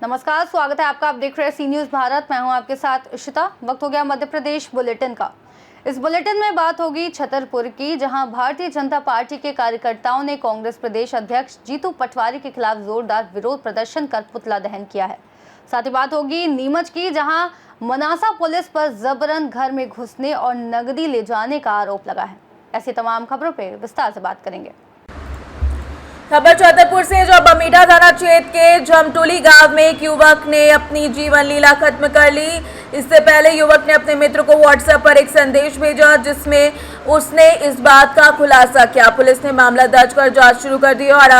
नमस्कार, स्वागत है आपका। आप देख रहे हैं सी न्यूज़ भारत। मैं हूं आपके साथ इशिता। वक्त हो गया मध्य प्रदेश बुलेटिन का। इस बुलेटिन में बात होगी छतरपुर की, जहां भारतीय जनता पार्टी के कार्यकर्ताओं ने कांग्रेस प्रदेश अध्यक्ष जीतू पटवारी के खिलाफ जोरदार विरोध प्रदर्शन कर पुतला दहन किया है। साथ ही बात होगी नीमच की, जहां मनासा पुलिस पर जबरन घर में घुसने और नकदी ले जाने का आरोप लगा है। ऐसी तमाम खबरों पर विस्तार से बात करेंगे। खबर छतरपुर से, जो बमीठा थाना क्षेत्र के जमटोली गांव में एक युवक ने अपनी जीवन लीला खत्म कर ली। इससे पहले युवक ने अपने मित्र को व्हाट्सएप पर एक संदेश भेजा, जिसमें उसने इस बात का खुलासा किया। पुलिस ने मामला दर्ज कर जांच शुरू कर दी और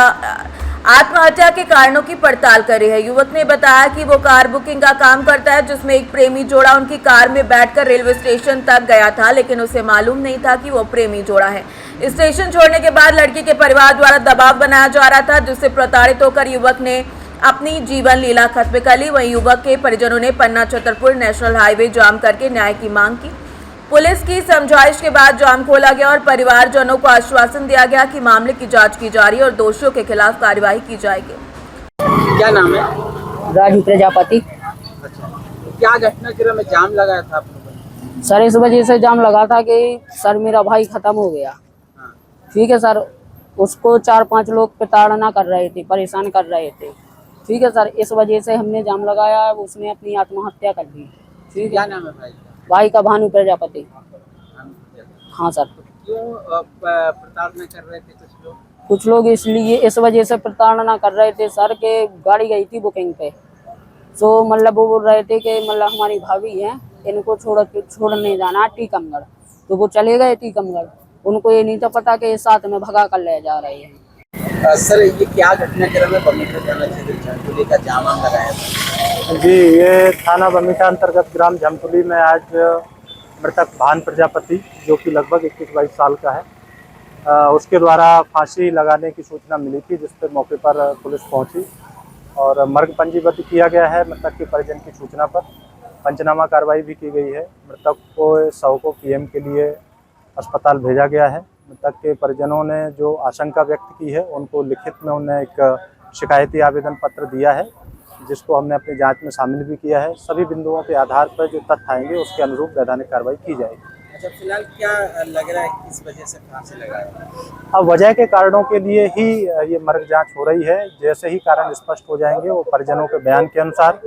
आत्महत्या के कारणों की पड़ताल कर रही है। युवक ने बताया कि वो कार बुकिंग का काम करता है, जिसमें एक प्रेमी जोड़ा उनकी कार में बैठकर रेलवे स्टेशन तक गया था, लेकिन उसे मालूम नहीं था कि वो प्रेमी जोड़ा है। स्टेशन छोड़ने के बाद लड़की के परिवार द्वारा दबाव बनाया जा रहा था, जिससे प्रताड़ित होकर युवक ने अपनी जीवन लीला खत्म कर ली। वहीं युवक के परिजनों ने पन्ना छतरपुर नेशनल हाईवे जाम करके न्याय की मांग की। पुलिस की समझाइश के बाद जाम खोला गया और परिवारजनों को आश्वासन दिया गया कि मामले की जांच की जा रही है और दोषियों के खिलाफ कार्रवाई की जाएगी। क्या नाम है? राजू प्रजापति। अच्छा, क्या घटनाक्रम में जाम लगाया था आपने? सर इस वजह से जाम लगा था कि सर मेरा भाई खत्म हो गया। हाँ। ठीक है सर, उसको 4-5 लोग प्रताड़ना कर रहे थे, परेशान कर रहे थे। ठीक है सर, इस वजह से हमने जाम लगाया। उसने अपनी आत्महत्या कर ली। ठीक क्या है। नाम है भाई? भाई का भानु प्रजापति। हाँ सर। क्यों प्रताड़ना कर रहे थे कुछ लोग इसलिए इस वजह से प्रताड़ना कर रहे थे सर के गाड़ी गई थी बुकिंग पे, तो मतलब वो बोल रहे थे कि मतलब हमारी भाभी है, इनको छोड़ने जाना है टीकमगढ़। तो वो चले गए टीकमगढ़। उनको ये नहीं था पता कि साथ में भगा कर ले जा रहे हैं। सर ये क्या घटनाक्रम है? बमीठा थाना क्षेत्र झमटोली का जाम लगाया था। जी, ये थाना बमीठा अंतर्गत ग्राम झमटोली में आज मृतक भान प्रजापति, जो कि लगभग 21-22 साल का है, उसके द्वारा फांसी लगाने की सूचना मिली थी, जिस पर मौके पर पुलिस पहुंची और मर्ग पंजीबद्ध किया गया है। मृतक के परिजन की सूचना पर पंचनामा कार्रवाई भी की गई है। मृतक को शव को पीएम के लिए अस्पताल भेजा गया है। मृतक के परिजनों ने जो आशंका व्यक्त की है, उनको लिखित में उन्हें एक शिकायती आवेदन पत्र दिया है, जिसको हमने अपनी जांच में शामिल भी किया है। सभी बिंदुओं के आधार पर जो तथ्य आएंगे, उसके अनुरूप वैधानिक कार्रवाई की जाएगी। अच्छा, फिलहाल क्या लग रहा है किस वजह से फांसी लगाया? अब वजह के कारणों के लिए ही ये मर्ग जांच हो रही है। जैसे ही कारण स्पष्ट हो जाएंगे, वो परिजनों के बयान के अनुसार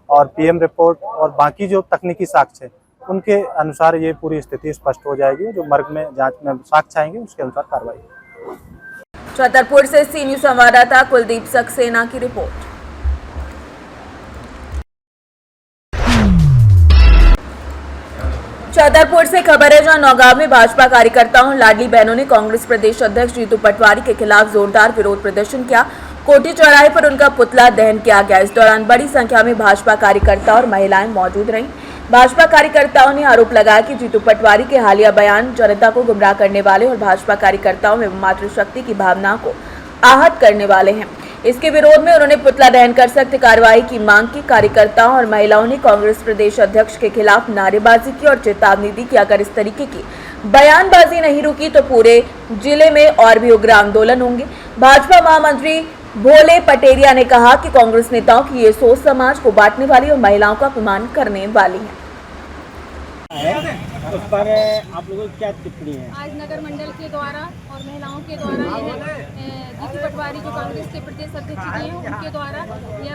और पीएम रिपोर्ट और बाकी जो तकनीकी साक्ष्य है, उनके अनुसार ये पूरी स्थिति स्पष्ट हो जाएगी। जो मर्ग में जांच में साक्ष्य आएंगे, उसके अनुसार कार्रवाई। छतरपुर से सी न्यूज़ संवाददाता कुलदीप सक्सेना की रिपोर्ट। छतरपुर से खबर है, जहां नौगांव में भाजपा कार्यकर्ताओं और लाडली बहनों ने कांग्रेस प्रदेश अध्यक्ष जीतू पटवारी के खिलाफ जोरदार विरोध प्रदर्शन किया। कोठी चौराहे पर उनका पुतला दहन किया गया। इस दौरान बड़ी संख्या में भाजपा कार्यकर्ता और महिलाएं मौजूद रहीं। भाजपा कार्यकर्ताओं ने आरोप लगाया कि जीतू पटवारी के हालिया बयान जनता को गुमराह करने वाले और भाजपा कार्यकर्ताओं में मातृशक्ति की भावना को आहत करने वाले हैं। इसके विरोध में उन्होंने पुतला दहन कर सख्त कार्रवाई की मांग की। कार्यकर्ताओं और महिलाओं ने कांग्रेस प्रदेश अध्यक्ष के खिलाफ नारेबाजी की और चेतावनी दी कि अगर इस तरीके की बयानबाजी नहीं रुकी तो पूरे जिले में और भी उग्र आंदोलन होंगे। भाजपा महामंत्री भोले पटेरिया ने कहा कि कांग्रेस नेताओं की ये सोच समाज को बांटने वाली और महिलाओं का अपमान करने वाली है। उस पर आप लोगों की क्या टिप्पणी है? आज नगर मंडल के द्वारा और महिलाओं के द्वारा जीतू पटवारी जो कांग्रेस के प्रदेश अध्यक्ष जी हैं, उनके द्वारा यह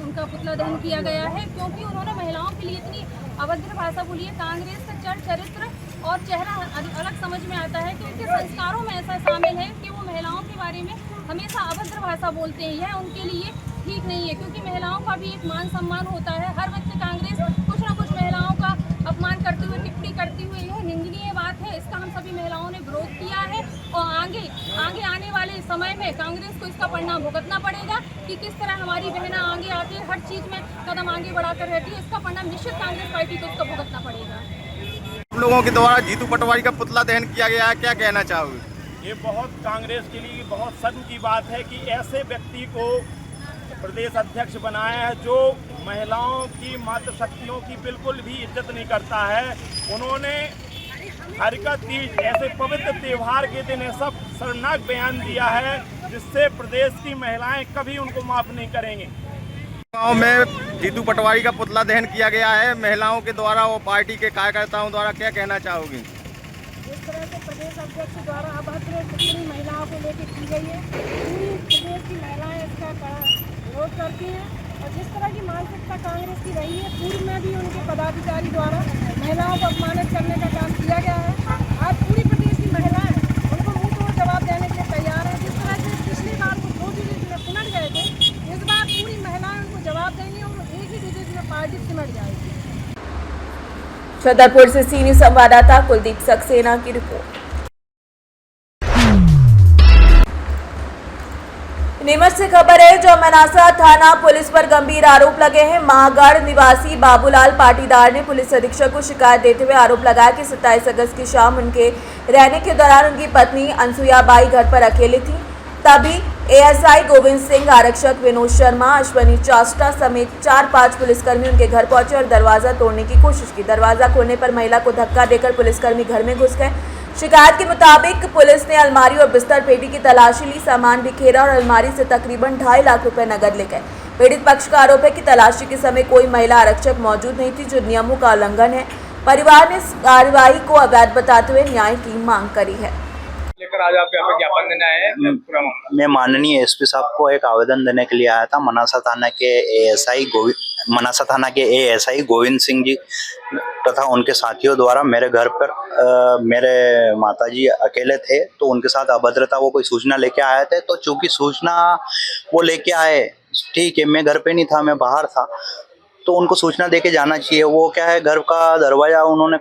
उनका पुतला दहन किया गया है, क्योंकि उन्होंने महिलाओं के लिए इतनी अभद्र भाषा बोली है। कांग्रेस का चरित्र और चेहरा अलग समझ में आता है कि उनके संस्कारों में ऐसा शामिल है कि वो महिलाओं के बारे में हमेशा अभद्र भाषा बोलते हैं। यह उनके लिए ठीक नहीं है, क्योंकि महिलाओं का भी एक मान सम्मान होता है। हर वक्त कांग्रेस कुछ न कुछ महिलाओं का अपमान करते हुए, टिप्पणी करती हुई, यह निंदनीय बात है। इसका हम सभी महिलाओं ने विरोध किया है और आगे आने वाले समय में कांग्रेस को इसका परिणाम भुगतना पड़ेगा कि किस तरह हमारी बहनें आगे आके हर चीज में कदम आगे बढ़ाकर रहती है। इसका परिणाम निश्चित कांग्रेस पार्टी को इसका भुगतना पड़ेगा। आप लोगों के द्वारा जीतू पटवारी का पुतला दहन किया गया है, क्या कहना चाहोगे? ये बहुत कांग्रेस के लिए बहुत शर्म की बात है कि ऐसे व्यक्ति को प्रदेश अध्यक्ष बनाया है जो महिलाओं की मातृशक्तियों की बिल्कुल भी इज्जत नहीं करता है। उन्होंने हरकत तीज ऐसे पवित्र त्यौहार के दिन ऐसा शर्मनाक बयान दिया है, जिससे प्रदेश की महिलाएं कभी उनको माफ नहीं करेंगे। गांव में जीतू पटवारी का पुतला दहन किया गया है महिलाओं के द्वारा और पार्टी के कार्यकर्ताओं द्वारा, क्या कहना चाहोगी? जिस तरह से प्रदेश अध्यक्ष द्वारा अभद्र टिप्पणी महिलाओं को लेकर की गई है, पूरी प्रदेश की महिलाएं इसका कड़ा विरोध करती हैं। और जिस तरह की मानसिकता कांग्रेस की रही है, पूर्व में भी उनके पदाधिकारी द्वारा महिलाओं को अपमानित करने का काम किया गया है। आज पूरी प्रदेश की महिलाएं उनको मुंह तोड़ जवाब देने के लिए तैयार हैं। जिस तरह से पिछली बार वो 2 डिजिट में सिमट गए थे, इस बार पूरी महिलाएं उनको जवाब देंगी और एक ही डिजिट में पार्टी सिमट जाएगी। छतरपुर से सी न्यूज संवाददाता कुलदीप सक्सेना की रिपोर्ट। नीमच से खबर है, जो मनासा थाना पुलिस पर गंभीर आरोप लगे हैं। महागढ़ निवासी बाबूलाल पाटीदार ने पुलिस अधीक्षक को शिकायत देते हुए आरोप लगाया कि 27 अगस्त की शाम उनके रहने के दौरान उनकी पत्नी अनसुयाबाई घर पर अकेली थी। तभी एएसआई गोविंद सिंह, आरक्षक विनोद शर्मा, अश्वनी चास्टा समेत 4-5 पुलिसकर्मी उनके घर पहुंचे और दरवाजा तोड़ने की कोशिश की। दरवाजा खोलने पर महिला को धक्का देकर पुलिसकर्मी घर में घुस गए। शिकायत के मुताबिक पुलिस ने अलमारी और बिस्तर पेटी की तलाशी ली, सामान बिखेरा और अलमारी से तकरीबन 2.5 लाख रुपए नकद ले गए। पीड़ित पक्ष का आरोप है कि तलाशी के समय कोई महिला आरक्षक मौजूद नहीं थी, जो नियमों का उल्लंघन है। परिवार ने इस कार्रवाई को अवैध बताते हुए न्याय की मांग करी है। लेकर आज आप यहाँ पे ज्ञापन देने आए हैं? मैं माननीय एसपी साहब को एक आवेदन देने के लिए आया था। मनासा थाना के एएसआई गोविंद सिंह जी तथा उनके साथियों द्वारा मेरे घर पर मेरे माताजी अकेले थे, तो उनके साथ अभद्रता वो कोई सूचना लेके आए थे। तो चूंकि सूचना वो लेके आए, ठीक है, मैं घर पे नहीं था, मैं बाहर था, तो उनको सूचना देके जाना चाहिए। वो क्या है, घर का दरवाजा उन्होंने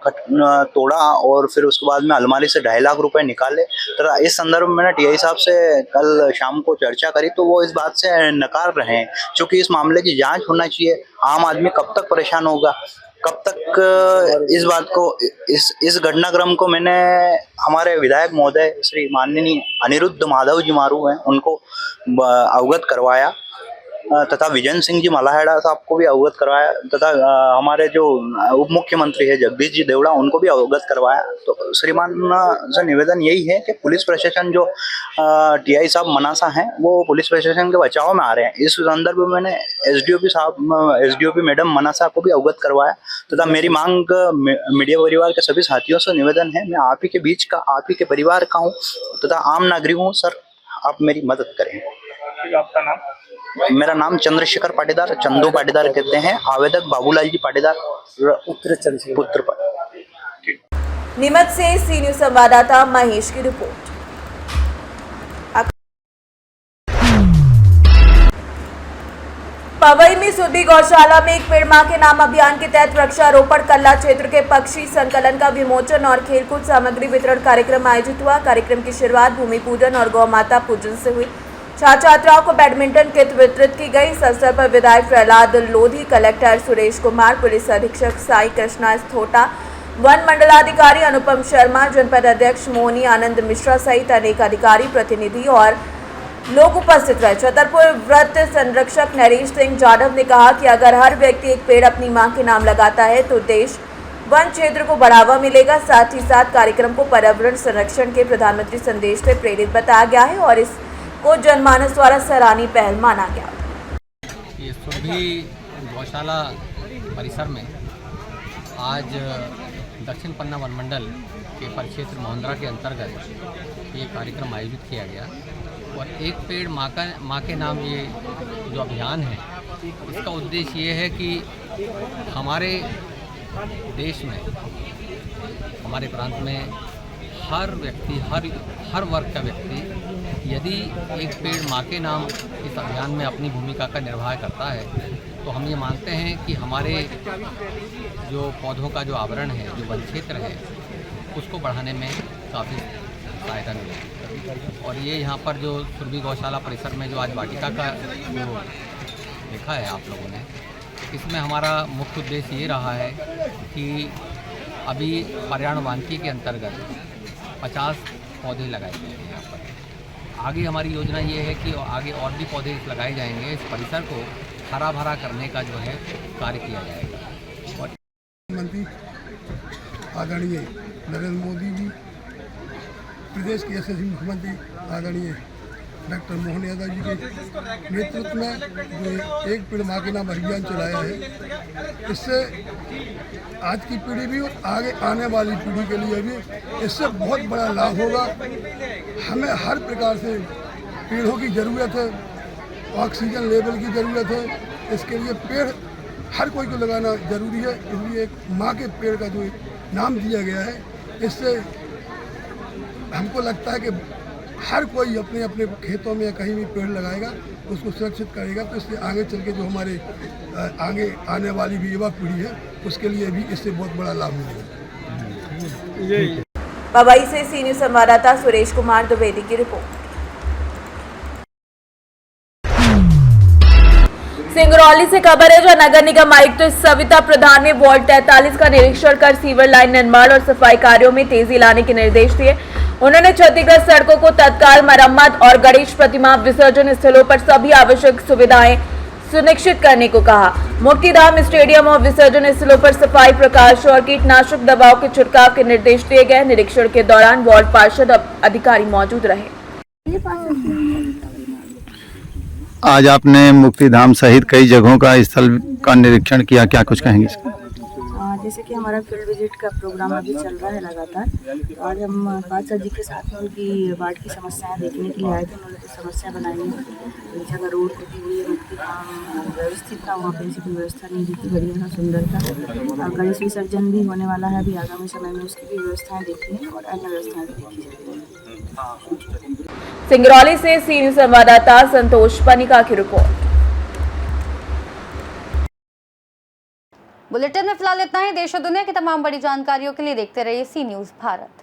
तोड़ा और फिर उसके बाद में अलमारी से 2.5 लाख रुपए निकाले। तो इस संदर्भ में मैंने टीआई साहब से कल शाम को चर्चा करी, तो वो इस बात से नकार रहे हैं। क्योंकि इस मामले की जांच होना चाहिए। आम आदमी कब तक परेशान होगा, कब तक इस बात को, इस घटनाक्रम को मैंने हमारे विधायक महोदय श्री माननीय अनिरुद्ध माधव जी मारू हैं, उनको अवगत करवाया, तथा विजन सिंह जी मलाहेड़ा साहब को भी अवगत करवाया, तथा हमारे जो उप मुख्यमंत्री है जगदीश जी देवड़ा, उनको भी अवगत करवाया। तो श्रीमान से निवेदन यही है कि पुलिस प्रशासन जो टीआई साहब मनासा हैं, वो पुलिस प्रशासन के बचाव में आ रहे हैं। इस संदर्भ में मैंने एसडीओपी मैडम मनासा को भी अवगत करवाया, तथा मेरी मांग मीडिया परिवार के सभी साथियों से निवेदन है, मैं आप ही के बीच का, आप ही के परिवार का हूँ तथा आम नागरिक हूँ। सर, आप मेरी मदद करें। आपका नाम? मेरा नाम चंद्रशेखर पाटीदार, चंदू पाटीदार कहते हैं। आवेदक बाबूलाल जी पाटीदार, पुत्र। नीमच से सी न्यूज संवाददाता महेश की रिपोर्ट। पवई में सुरभि गौशाला में एक पेड़ मां के नाम अभियान के तहत वृक्षारोपण, कल्ला क्षेत्र के पक्षी संकलन का विमोचन और खेलकूद सामग्री वितरण कार्यक्रम आयोजित हुआ। कार्यक्रम की शुरुआत भूमि पूजन और गौ माता पूजन से हुई। छात्र छात्राओं को बैडमिंटन किट वितरित की गई। इस अवसर पर विधायक प्रहलाद लोधी, कलेक्टर सुरेश कुमार, पुलिस अधीक्षक साई कृष्णा स्थोटा, वन मंडलाधिकारी अनुपम शर्मा, जनपद अध्यक्ष मोहनी आनंद मिश्रा सहित अनेक अधिकारी, प्रतिनिधि और लोग उपस्थित रहे। छतरपुर व्रत संरक्षक नरेश सिंह जाधव ने कहा कि अगर हर व्यक्ति एक पेड़ अपनी मां के नाम लगाता है तो देश वन क्षेत्र को बढ़ावा मिलेगा। साथ ही साथ कार्यक्रम को पर्यावरण संरक्षण के प्रधानमंत्री संदेश से प्रेरित बताया गया है और इसको जनमानस द्वारा सराहनीय पहल माना गया। ये सुरभि गौशाला परिसर में आज दक्षिण पन्ना वन मंडल के परिक्षेत्र मोहंद्रा के अंतर्गत ये कार्यक्रम आयोजित किया गया और एक पेड़ माँ के नाम ये जो अभियान है, इसका उद्देश्य ये है कि हमारे देश में, हमारे प्रांत में हर व्यक्ति, हर वर्ग का व्यक्ति यदि एक पेड़ माँ के नाम इस अभियान में अपनी भूमिका का निर्वाह करता है, तो हम ये मानते हैं कि हमारे जो पौधों का जो आवरण है, जो वन क्षेत्र है, उसको बढ़ाने में काफ़ी सहायता मिलेगी। और ये यहाँ पर जो सुरभि गौशाला परिसर में जो आज वाटिका का जो देखा है आप लोगों ने, इसमें हमारा मुख्य उद्देश्य ये रहा है कि अभी पर्यावरण वानिकी के अंतर्गत 50 पौधे लगाए गए हैं यहाँ पर। आगे हमारी योजना ये है कि आगे और भी पौधे लगाए जाएंगे, इस परिसर को हरा भरा करने का जो है कार्य किया जाएगा। और प्रधानमंत्री आदरणीय नरेंद्र मोदी जी, प्रदेश के यशस्वी मुख्यमंत्री आदरणीय डॉक्टर मोहन यादव जी के नेतृत्व में जो एक पेड़ माँ के नाम अभियान चलाया है, इससे आज की पीढ़ी भी और आगे आने वाली पीढ़ी के लिए भी इससे बहुत बड़ा लाभ होगा। हमें हर प्रकार से पेड़ों की ज़रूरत है, ऑक्सीजन लेवल की ज़रूरत है, इसके लिए पेड़ हर कोई को लगाना ज़रूरी है। इसलिए एक माँ के पेड़ का जो नाम दिया गया है, इससे हमको लगता है कि हर कोई अपने अपने खेतों में या कहीं भी पेड़ लगाएगा, उसको सुरक्षित करेगा, तो इससे आगे चल के जो हमारे आगे आने वाली भी युवा पीढ़ी है, उसके लिए भी इससे बहुत बड़ा लाभ मिलेगा। पवई से सी न्यूज़ संवाददाता सुरेश कुमार द्विवेदी की रिपोर्ट। सिंगरौली से खबर है, जो नगर निगम आयुक्त सविता प्रधान ने वार्ड 43 का निरीक्षण कर सीवर लाइन निर्माण और सफाई कार्यों में तेजी लाने के निर्देश दिए। उन्होंने क्षतिग्रस्त सड़कों को तत्काल मरम्मत और गणेश प्रतिमा विसर्जन स्थलों पर सभी आवश्यक सुविधाएं सुनिश्चित करने को कहा। मुक्तिधाम स्टेडियम और विसर्जन स्थलों पर सफाई, प्रकाश और कीटनाशक दवाओं के छिड़काव के निर्देश दिए गए। निरीक्षण के दौरान वार्ड पार्षद अधिकारी मौजूद रहे। आज आपने मुक्तिधाम सहित कई जगहों का स्थल का निरीक्षण किया, क्या कुछ कहेंगे इसका? जैसे कि हमारा फील्ड विजिट का प्रोग्राम अभी चल रहा है लगातार, तो आज हम पार्षद जी के साथ में उनकी वार्ड की समस्याएं देखने के लिए आए थे। उन्होंने कुछ समस्या बनाई है, एक जगह रोड टूटी हुई है, मुक्तिधाम व्यवस्थित था, वहाँ पर ऐसी कोई व्यवस्था नहीं थी, बढ़िया सुंदर था। गणेश विसर्जन भी होने वाला है अभी आगामी समय में, उसकी भी व्यवस्थाएँ देखी हैं और अन्य व्यवस्थाएँ भी देखी जाएगी। सिंगरौली से सी न्यूज़ संवाददाता संतोष पनिका की रिपोर्ट। बुलेटिन में फिलहाल इतना ही। देश और दुनिया की तमाम बड़ी जानकारियों के लिए देखते रहिए सी न्यूज़ भारत।